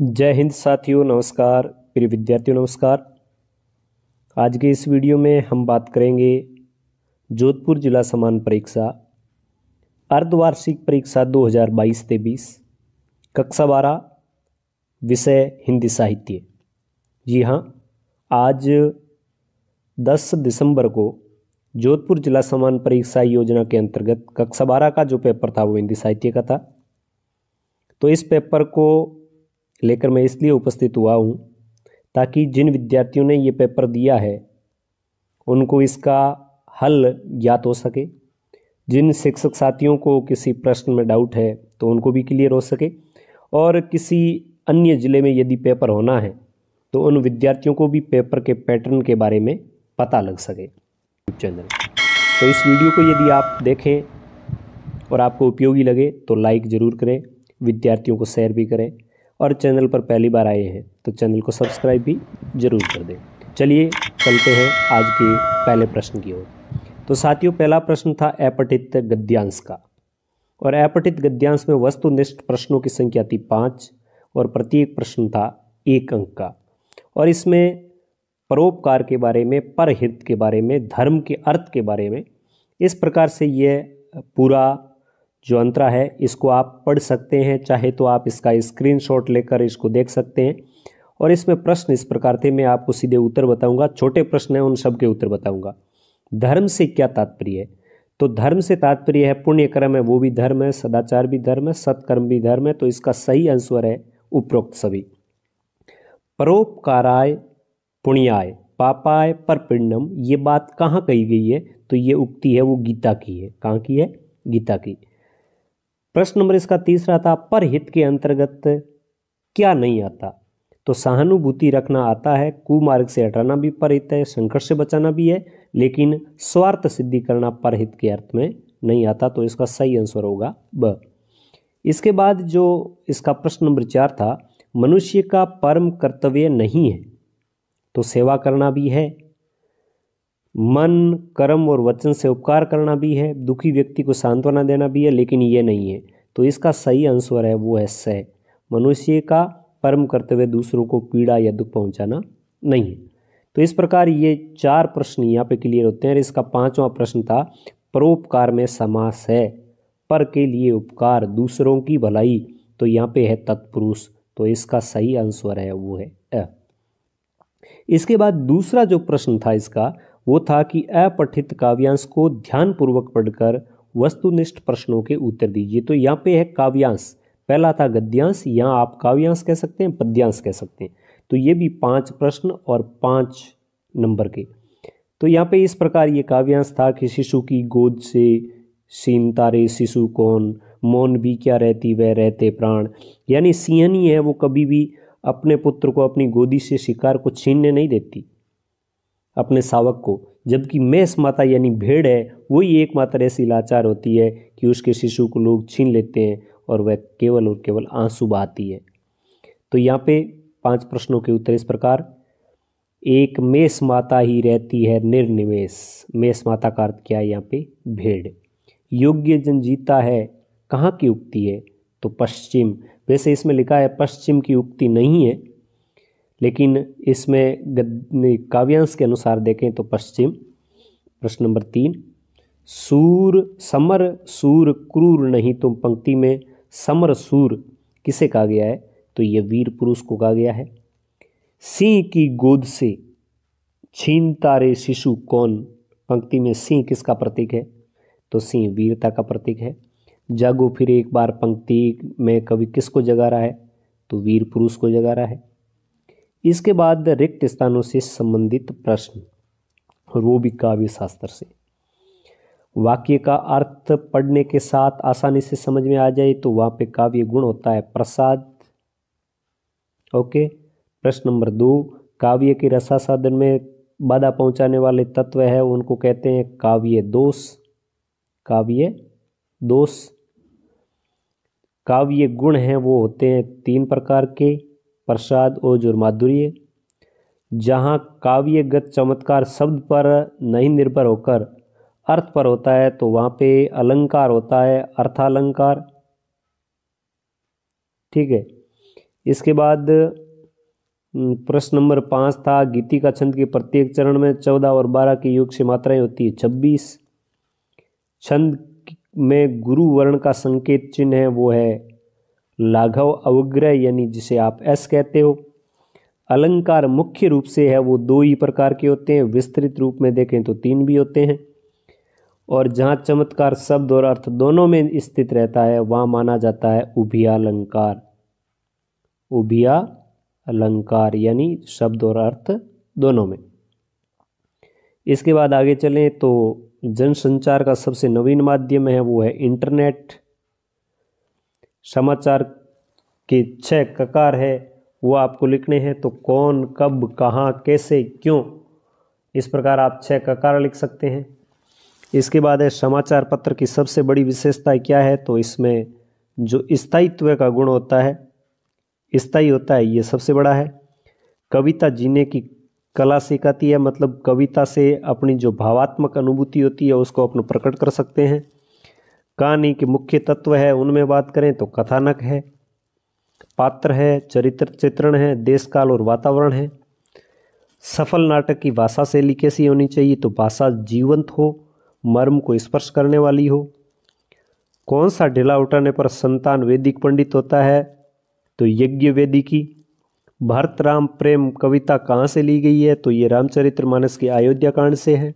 जय हिंद साथियों, नमस्कार। प्रिय विद्यार्थियों नमस्कार। आज के इस वीडियो में हम बात करेंगे जोधपुर जिला समान परीक्षा अर्धवार्षिक परीक्षा 2022-23 कक्षा 12 विषय हिंदी साहित्य। जी हाँ, आज 10 दिसंबर को जोधपुर जिला समान परीक्षा योजना के अंतर्गत कक्षा 12 का जो पेपर था वो हिंदी साहित्य का था। तो इस पेपर को लेकर मैं इसलिए उपस्थित हुआ हूँ ताकि जिन विद्यार्थियों ने ये पेपर दिया है उनको इसका हल ज्ञात हो सके। जिन शिक्षक साथियों को किसी प्रश्न में डाउट है तो उनको भी क्लियर हो सके, और किसी अन्य ज़िले में यदि पेपर होना है तो उन विद्यार्थियों को भी पेपर के पैटर्न के बारे में पता लग सके। चैनल तो इस वीडियो को यदि आप देखें और आपको उपयोगी लगे तो लाइक ज़रूर करें, विद्यार्थियों को शेयर भी करें, और चैनल पर पहली बार आए हैं तो चैनल को सब्सक्राइब भी जरूर कर दें। चलिए चलते हैं आज के पहले प्रश्न की ओर। तो साथियों, पहला प्रश्न था अपठित गद्यांश का, और अपठित गद्यांश में वस्तुनिष्ठ प्रश्नों की संख्या थी 5 और प्रत्येक प्रश्न था 1 अंक का। और इसमें परोपकार के बारे में, परहित के बारे में, धर्म के अर्थ के बारे में, इस प्रकार से यह पूरा जो अंतरा है इसको आप पढ़ सकते हैं। चाहे तो आप इसका स्क्रीनशॉट लेकर इसको देख सकते हैं। और इसमें प्रश्न इस प्रकार थे, मैं आपको सीधे उत्तर बताऊंगा। छोटे प्रश्न हैं, उन सब के उत्तर बताऊंगा। धर्म से क्या तात्पर्य है? तो धर्म से तात्पर्य है पुण्य कर्म है वो भी धर्म है, सदाचार भी धर्म है, सत्कर्म भी धर्म है। तो इसका सही आंसर है उपरोक्त सभी। परोपकाराय पुण्याय पापाय परपिंडम, ये बात कहाँ कही गई है? तो ये उक्ति है वो गीता की है। कहाँ की है? गीता की। प्रश्न नंबर इसका तीसरा था, परहित के अंतर्गत क्या नहीं आता? तो सहानुभूति रखना आता है, कुमार्ग से हटाना भी परहित है, संकट से बचाना भी है, लेकिन स्वार्थ सिद्धि करना परहित के अर्थ में नहीं आता। तो इसका सही आंसर होगा ब। इसके बाद जो इसका प्रश्न नंबर 4 था, मनुष्य का परम कर्तव्य नहीं है, तो सेवा करना भी है, मन कर्म और वचन से उपकार करना भी है, दुखी व्यक्ति को सांत्वना देना भी है, लेकिन ये नहीं है। तो इसका सही आंसर है वो है स। मनुष्य का परम कर्तव्य दूसरों को पीड़ा या दुख पहुंचाना नहीं है। तो इस प्रकार ये 4 प्रश्न यहाँ पे क्लियर होते हैं। और इसका 5वां प्रश्न था, परोपकार में समास है, पर के लिए उपकार, दूसरों की भलाई। तो यहाँ पे है तत्पुरुष। तो इसका सही आंसर है वो है अ। इसके बाद दूसरा जो प्रश्न था इसका वो था कि अपठित काव्यांश को ध्यानपूर्वक पढ़कर वस्तुनिष्ठ प्रश्नों के उत्तर दीजिए। तो यहाँ पे है काव्यांश, पहला था गद्यांश, यहाँ आप काव्यांश कह सकते हैं, पद्यांश कह सकते हैं। तो ये भी 5 प्रश्न और 5 नंबर के। तो यहाँ पे इस प्रकार ये काव्यांश था कि शिशु की गोद से सीन तारे शिशु कौन, मौन भी क्या रहती वह रहते प्राण। यानी सिंहनी है वो कभी भी अपने पुत्र को अपनी गोदी से शिकार को छीनने नहीं देती, अपने शावक को, जबकि मेष माता यानी भेड़ है वही एकमात्र ऐसी लाचार होती है कि उसके शिशु को लोग छीन लेते हैं और वह केवल और केवल आंसू बहाती है। तो यहाँ पे 5 प्रश्नों के उत्तर इस प्रकार। एक मेष माता ही रहती है निर्निमेष, मेष माता का अर्थ क्या है यहाँ पे? भेड़। योग्य जन जीता है, कहाँ की उक्ति है? तो पश्चिम। वैसे इसमें लिखा है पश्चिम की उक्ति नहीं है, लेकिन इसमें काव्यांश के अनुसार देखें तो पश्चिम। प्रश्न नंबर 3, सूर समर सूर क्रूर नहीं, तो पंक्ति में समर सूर किसे कहा गया है? तो ये वीर पुरुष को कहा गया है। सिंह की गोद से छीनता रे शिशु कौन, पंक्ति में सिंह किसका प्रतीक है? तो सिंह वीरता का प्रतीक है। जागो फिर एक बार, पंक्ति में कवि किसको जगा रहा है? तो वीर पुरुष को जगा रहा है। इसके बाद रिक्त स्थानों से संबंधित प्रश्न, और वो भी काव्य शास्त्र से। वाक्य का अर्थ पढ़ने के साथ आसानी से समझ में आ जाए तो वहाँ पे काव्य गुण होता है प्रसाद। ओके। प्रश्न नंबर 2, काव्य के रसास्वादन में बाधा पहुंचाने वाले तत्व है उनको कहते हैं काव्य दोष। काव्य दोष। काव्य गुण हैं वो होते हैं 3 प्रकार के, प्रसाद, ओज और माधुर्य। जहाँ काव्यगत चमत्कार शब्द पर नहीं निर्भर होकर अर्थ पर होता है तो वहाँ पे अलंकार होता है, अर्थालंकार। ठीक है। इसके बाद प्रश्न नंबर 5 था, गीति का छंद के प्रत्येक चरण में 14 और 12 के योग से मात्राएं होती है 26। छंद में गुरु वर्ण का संकेत चिन्ह है वो है लाघव अवग्रह, यानी जिसे आप एस कहते हो। अलंकार मुख्य रूप से है वो 2 ही प्रकार के होते हैं, विस्तृत रूप में देखें तो 3 भी होते हैं। और जहाँ चमत्कार शब्द और अर्थ दोनों में स्थित रहता है वहाँ माना जाता है उभयालंकार। उभयालंकार यानी शब्द और अर्थ दोनों में। इसके बाद आगे चलें तो जनसंचार का सबसे नवीन माध्यम है वो है इंटरनेट। समाचार के 6 ककार है वो आपको लिखने हैं, तो कौन, कब, कहाँ, कैसे, क्यों, इस प्रकार आप 6 ककार लिख सकते हैं। इसके बाद है समाचार पत्र की सबसे बड़ी विशेषता क्या है, तो इसमें जो स्थायित्व का गुण होता है, स्थायी होता है, ये सबसे बड़ा है। कविता जीने की कला सिखाती है, मतलब कविता से अपनी जो भावात्मक अनुभूति होती है उसको अपन प्रकट कर सकते हैं। कहानी के मुख्य तत्व है उनमें बात करें तो कथानक है, पात्र है, चरित्र चित्रण है, देश काल और वातावरण है। सफल नाटक की भाषा शैली कैसी होनी चाहिए, तो भाषा जीवंत हो, मर्म को स्पर्श करने वाली हो। कौन सा ढिला उठाने पर संतान वैदिक पंडित होता है, तो यज्ञ वेदिकी। भरत राम प्रेम कविता कहाँ से ली गई है, तो ये रामचरितमानस के अयोध्या कांड से है।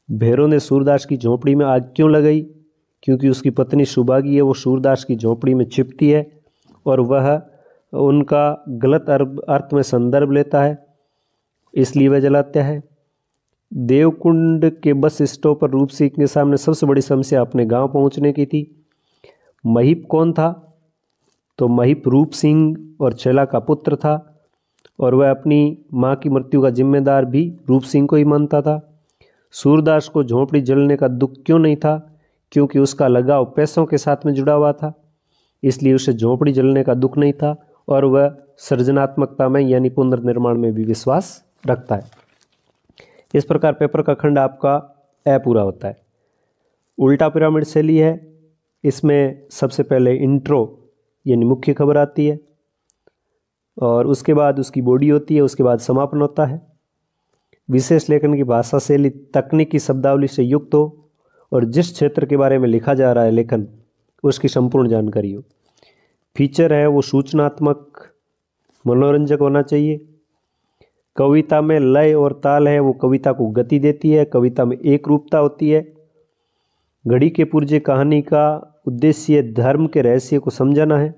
भैरव ने सूरदास की झोंपड़ी में आग क्यों लगाई, क्योंकि उसकी पत्नी सुभागी है वो सूरदास की झोंपड़ी में छिपती है और वह उनका गलत अर्थ में संदर्भ लेता है, इसलिए वह जलाता है। देवकुंड के बस स्टॉप पर रूप सिंह के सामने सबसे बड़ी समस्या अपने गांव पहुंचने की थी। महीप कौन था, तो महीप रूप सिंह और छेला का पुत्र था और वह अपनी मां की मृत्यु का जिम्मेदार भी रूप सिंह को ही मानता था। सूरदास को झोंपड़ी जलने का दुख क्यों नहीं था, क्योंकि उसका लगाव पैसों के साथ में जुड़ा हुआ था, इसलिए उसे झोंपड़ी जलने का दुख नहीं था और वह सृजनात्मकता में यानी पुनर्निर्माण में भी विश्वास रखता है। इस प्रकार पेपर का खंड आपका पूरा होता है। उल्टा पिरामिड शैली है, इसमें सबसे पहले इंट्रो यानी मुख्य खबर आती है और उसके बाद उसकी बॉडी होती है, उसके बाद समापन होता है। विशेष लेखन की भाषा शैली तकनीकी शब्दावली से युक्त हो और जिस क्षेत्र के बारे में लिखा जा रहा है लेखन उसकी संपूर्ण जानकारी हो। फीचर है वो सूचनात्मक मनोरंजक होना चाहिए। कविता में लय और ताल है वो कविता को गति देती है, कविता में एक रूपता होती है। घड़ी के पुर्जे कहानी का उद्देश्य धर्म के रहस्य को समझाना है।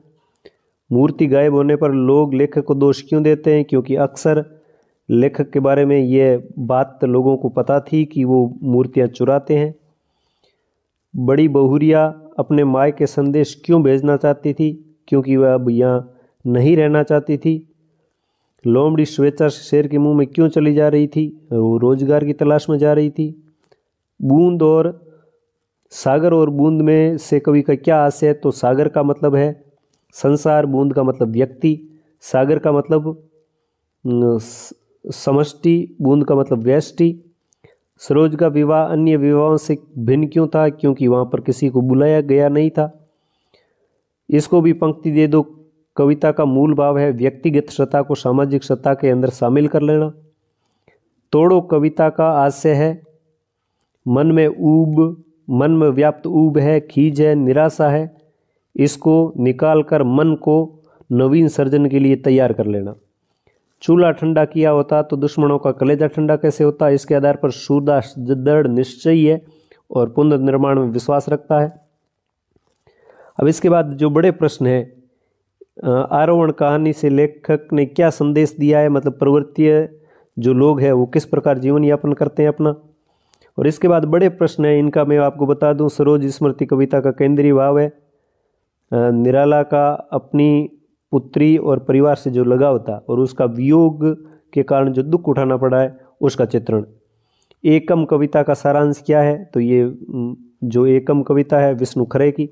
मूर्ति गायब होने पर लोग लेखक को दोष क्यों देते हैं, क्योंकि अक्सर लेखक के बारे में ये बात लोगों को पता थी कि वो मूर्तियां चुराते हैं। बड़ी बहुरिया अपने माय के संदेश क्यों भेजना चाहती थी, क्योंकि वह अब यहाँ नहीं रहना चाहती थी। लोमड़ी स्वेच्छा से शेर के मुंह में क्यों चली जा रही थी, वो रोजगार की तलाश में जा रही थी। बूंद और सागर और बूंद में से कवि का क्या आशय है, तो सागर का मतलब है संसार, बूंद का मतलब व्यक्ति, सागर का मतलब समष्टि, बूंद का मतलब व्यष्टि। सरोज का विवाह अन्य विवाहों से भिन्न क्यों था, क्योंकि वहाँ पर किसी को बुलाया गया नहीं था। इसको भी पंक्ति दे दो। कविता का मूल भाव है व्यक्तिगत सत्ता को सामाजिक सत्ता के अंदर शामिल कर लेना। तोड़ो कविता का आशय है मन में व्याप्त ऊब है, खीज है, निराशा है, इसको निकाल कर मन को नवीन सर्जन के लिए तैयार कर लेना। चूल्हा ठंडा किया होता तो दुश्मनों का कलेजा ठंडा कैसे होता, इसके आधार पर सूरदास दृढ़ निश्चयी है और पुनर्निर्माण में विश्वास रखता है। अब इसके बाद जो बड़े प्रश्न है, आरोहण कहानी से लेखक ने क्या संदेश दिया है, मतलब प्रवृत्तीय जो लोग हैं वो किस प्रकार जीवन यापन करते हैं अपना। और इसके बाद बड़े प्रश्न है, इनका मैं आपको बता दूं। सरोज स्मृति कविता का केंद्रीय भाव है निराला का अपनी पुत्री और परिवार से जो लगाव था और उसका वियोग के कारण जो दुख उठाना पड़ा है उसका चित्रण। एकम कविता का सारांश क्या है, तो ये जो एकम कविता है विष्णु खरे की।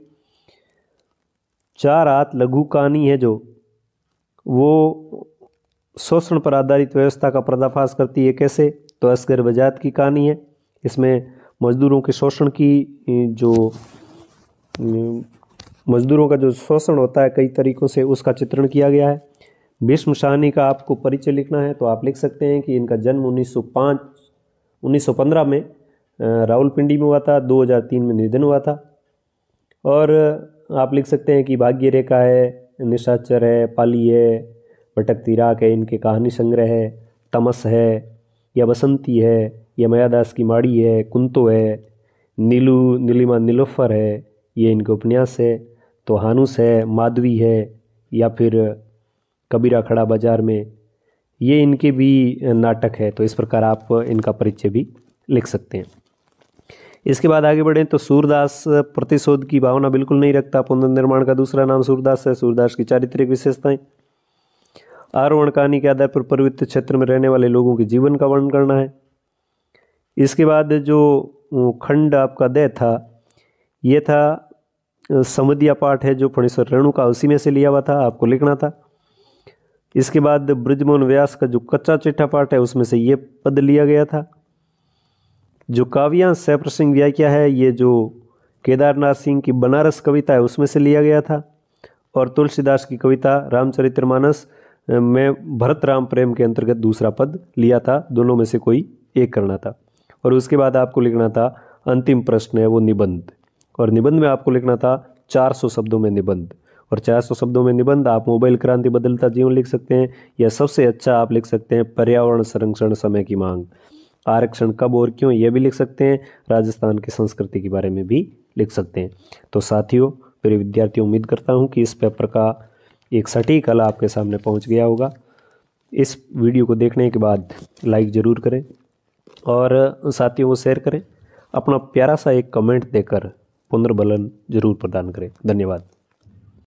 चार हाथ लघु कहानी है जो वो शोषण पर आधारित व्यवस्था का पर्दाफाश करती है। कैसे, तो असगर बजात की कहानी है। इसमें मजदूरों के शोषण की जो मजदूरों का जो शोषण होता है कई तरीकों से, उसका चित्रण किया गया है। भीष्म साहनी का आपको परिचय लिखना है तो आप लिख सकते हैं कि इनका जन्म 1915 में रावलपिंडी में हुआ था, 2003 में निधन हुआ था। और आप लिख सकते हैं कि भाग्य रेखा है, निशाचर है, पाली है, भटकती राख है, इनके कहानी संग्रह है, तमस है, या बसंती है, या मायादास की माड़ी है, कुंतो है, नीलू नीलिमा नीलोफर है, ये इनके उपन्यास है। तो हानुस है, माधवी है, या फिर कबीरा खड़ा बाजार में, ये इनके भी नाटक है। तो इस प्रकार आप इनका परिचय भी लिख सकते हैं। इसके बाद आगे बढ़ें तो सूरदास प्रतिशोध की भावना बिल्कुल नहीं रखता। पुनर्निर्माण का दूसरा नाम सूरदास है। सूरदास की चारित्रिक विशेषताएं, आरोहण कहानी के आधार पर पर्वतीय क्षेत्र में रहने वाले लोगों के जीवन का वर्णन करना है। इसके बाद जो खंड आपका दय था, ये था समधिया पाठ है जो फणीश्वर रेणु का उसी में से लिया हुआ था, आपको लिखना था। इसके बाद ब्रजमोहन व्यास का जो कच्चा चिट्ठा पाठ है उसमें से ये पद लिया गया था। जो काव्यांश सप्रसंग व्याख्या है, ये जो केदारनाथ सिंह की बनारस कविता है उसमें से लिया गया था। और तुलसीदास की कविता रामचरितमानस में भरत राम प्रेम के अंतर्गत दूसरा पद लिया था। दोनों में से कोई एक करना था। और उसके बाद आपको लिखना था अंतिम प्रश्न है वो निबंध, और निबंध में आपको लिखना था 400 शब्दों में निबंध। और 400 शब्दों में निबंध आप मोबाइल क्रांति बदलता जीवन लिख सकते हैं, या सबसे अच्छा आप लिख सकते हैं पर्यावरण संरक्षण समय की मांग, आरक्षण कब और क्यों, ये भी लिख सकते हैं। राजस्थान की संस्कृति के बारे में भी लिख सकते हैं। तो साथियों, मेरे विद्यार्थियों, उम्मीद करता हूँ कि इस पेपर का एक सटीक हल आपके सामने पहुँच गया होगा। इस वीडियो को देखने के बाद लाइक ज़रूर करें और साथियों को शेयर करें। अपना प्यारा सा एक कमेंट देकर पुनर्बलन जरूर प्रदान करें। धन्यवाद।